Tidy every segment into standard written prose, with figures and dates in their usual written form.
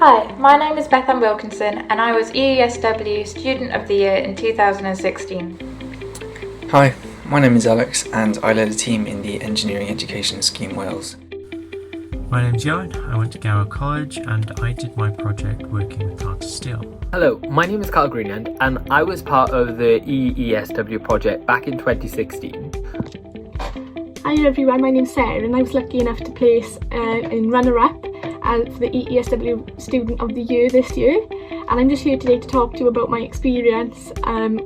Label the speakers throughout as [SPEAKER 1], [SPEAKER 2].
[SPEAKER 1] Hi, my name is Bethan Wilkinson and I was EESW Student of the Year in 2016.
[SPEAKER 2] Hi, my name is Alex and I led a team in the Engineering Education Scheme Wales.
[SPEAKER 3] My name's Johan, I went to Gower College and I did my project working with Tata Steel.
[SPEAKER 4] Hello, my name is Carl Greenland and I was part of the EESW project back in 2016.
[SPEAKER 5] Hi everyone, my name's Sarah and I was lucky enough to place in runner-up for the EESW Student of the Year this year, and I'm just here today to talk to you about my experience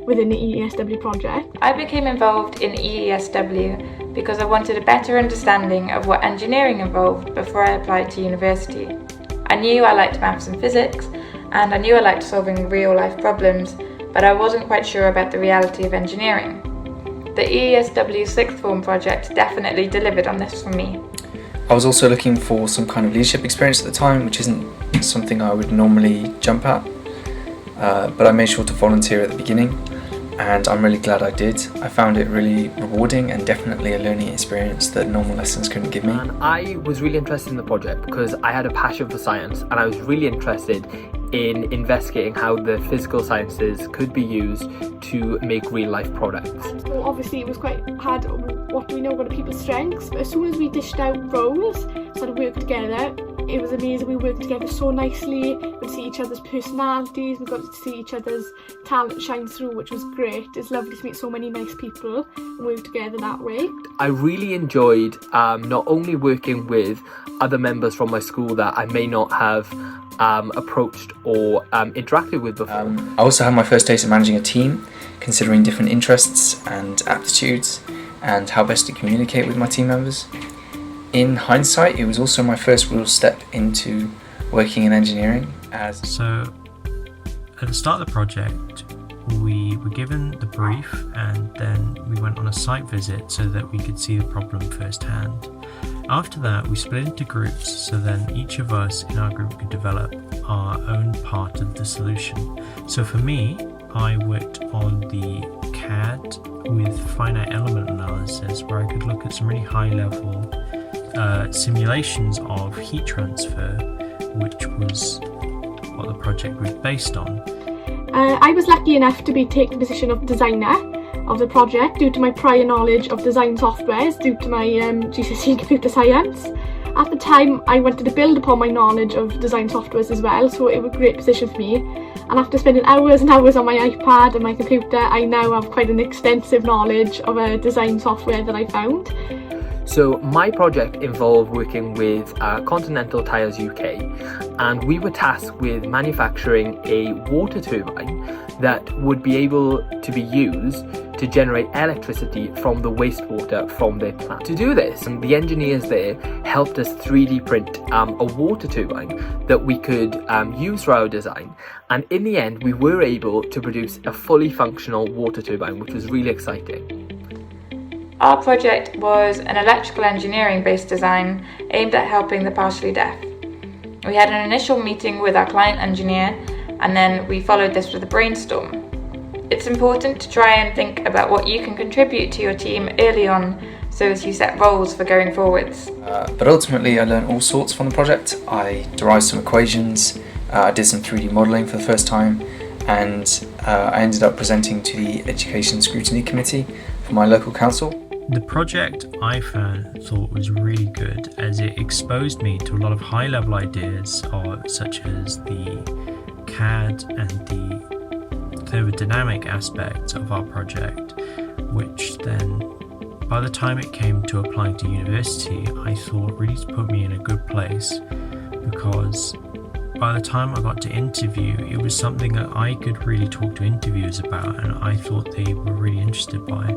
[SPEAKER 5] within the EESW project.
[SPEAKER 1] I became involved in EESW because I wanted a better understanding of what engineering involved before I applied to university. I knew I liked maths and physics, and I knew I liked solving real life problems, but I wasn't quite sure about the reality of engineering. The EESW Sixth Form project definitely delivered on this for me.
[SPEAKER 2] I was also looking for some kind of leadership experience at the time, which isn't something I would normally jump at, but I made sure to volunteer at the beginning, and I'm really glad I did. I found it really rewarding and definitely a learning experience that normal lessons couldn't give me.
[SPEAKER 4] And I was really interested in the project because I had a passion for science and I was really interested in investigating how the physical sciences could be used to make real life products.
[SPEAKER 5] So obviously it was quite hard, what do we know about people's strengths, but as soon as we dished out roles, started work together, it was amazing. We worked together so nicely, we could see each other's personalities, we got to see each other's talent shine through, which was great. It's lovely to meet so many nice people and work together that way.
[SPEAKER 4] I really enjoyed not only working with other members from my school that I may not have approached or interacted with before.
[SPEAKER 2] I also had my first taste of managing a team, considering different interests and aptitudes and how best to communicate with my team members. In hindsight, it was also my first real step into working in engineering.
[SPEAKER 3] So at the start of the project, we were given the brief and then we went on a site visit so that we could see the problem firsthand. After that, we split into groups so then each of us in our group could develop our own part of the solution. So for me, I worked on the CAD with finite element analysis where I could look at some really high level simulations of heat transfer, which was what the project was based on.
[SPEAKER 5] I was lucky enough to take the position of designer of the project due to my prior knowledge of design softwares due to my GCSE in computer science. At the time I wanted to build upon my knowledge of design softwares as well, so it was a great position for me, and after spending hours and hours on my iPad and my computer, I now have quite an extensive knowledge of a design software that I found.
[SPEAKER 4] So my project involved working with Continental Tires UK, and we were tasked with manufacturing a water turbine that would be able to be used to generate electricity from the wastewater from their plant. To do this, the engineers there helped us 3D print a water turbine that we could use for our design, and in the end we were able to produce a fully functional water turbine, which was really exciting.
[SPEAKER 1] Our project was an electrical engineering based design aimed at helping the partially deaf. We had an initial meeting with our client engineer and then we followed this with a brainstorm. It's important to try and think about what you can contribute to your team early on so as you set roles for going forwards.
[SPEAKER 2] But ultimately I learned all sorts from the project. I derived some equations, I did some 3D modelling for the first time, and I ended up presenting to the Education Scrutiny Committee for my local council.
[SPEAKER 3] The project I thought was really good as it exposed me to a lot of high level ideas such as the CAD and the thermodynamic aspects of our project, which then by the time it came to applying to university I thought really put me in a good place, because by the time I got to interview it was something that I could really talk to interviewers about and I thought they were really interested by.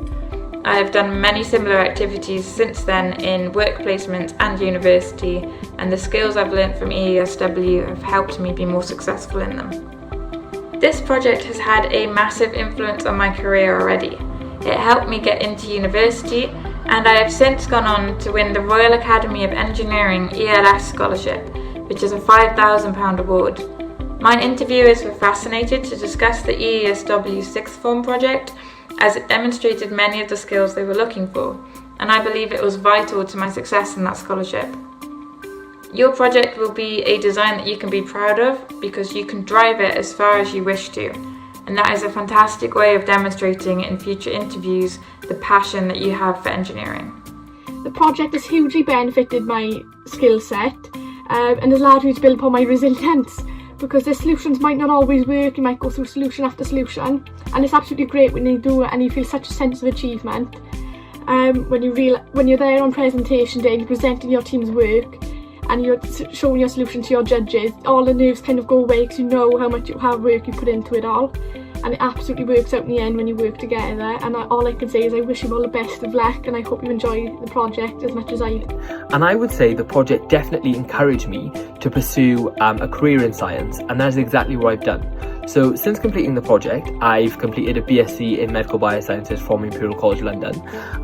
[SPEAKER 1] I have done many similar activities since then in work placements and university, and the skills I've learnt from EESW have helped me be more successful in them. This project has had a massive influence on my career already. It helped me get into university, and I have since gone on to win the Royal Academy of Engineering ELS Scholarship, which is a £5,000 award. My interviewers were fascinated to discuss the EESW Sixth Form project as it demonstrated many of the skills they were looking for, and I believe it was vital to my success in that scholarship. Your project will be a design that you can be proud of because you can drive it as far as you wish to. And that is a fantastic way of demonstrating in future interviews the passion that you have for engineering.
[SPEAKER 5] The project has hugely benefited my skill set and has allowed me to build upon my resilience, because the solutions might not always work. You might go through solution after solution, and it's absolutely great when you do it and you feel such a sense of achievement. When you're there on presentation day and you're presenting your team's work and you're showing your solution to your judges, all the nerves kind of go away because you know how much work you put into it all, and it absolutely works out in the end when you work together. And all I can say is I wish you all the best of luck, and I hope you enjoy the project as much as I did.
[SPEAKER 4] And I would say the project definitely encouraged me to pursue a career in science, and that is exactly what I've done. So since completing the project, I've completed a BSc in Medical Biosciences from Imperial College London.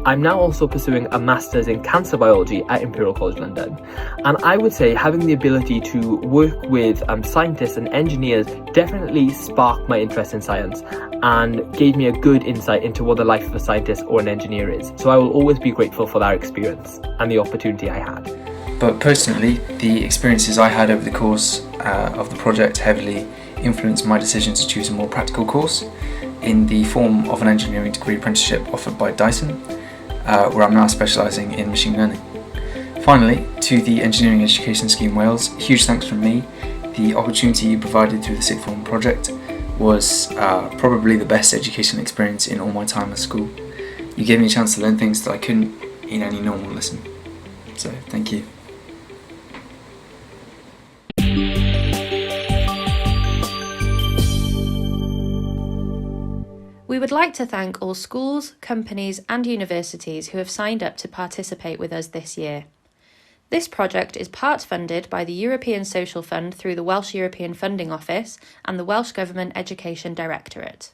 [SPEAKER 4] I'm now also pursuing a Masters in Cancer Biology at Imperial College London. And I would say having the ability to work with scientists and engineers definitely sparked my interest in science and gave me a good insight into what the life of a scientist or an engineer is. So I will always be grateful for that experience and the opportunity I had.
[SPEAKER 2] But personally, the experiences I had over the course of the project heavily influenced my decision to choose a more practical course in the form of an engineering degree apprenticeship offered by Dyson, where I'm now specialising in machine learning. Finally, to the Engineering Education Scheme Wales, huge thanks from me. The opportunity you provided through the sixth form project was probably the best education experience in all my time at school. You gave me a chance to learn things that I couldn't in any normal lesson. So, thank you.
[SPEAKER 6] We would like to thank all schools, companies and universities who have signed up to participate with us this year. This project is part funded by the European Social Fund through the Welsh European Funding Office and the Welsh Government Education Directorate.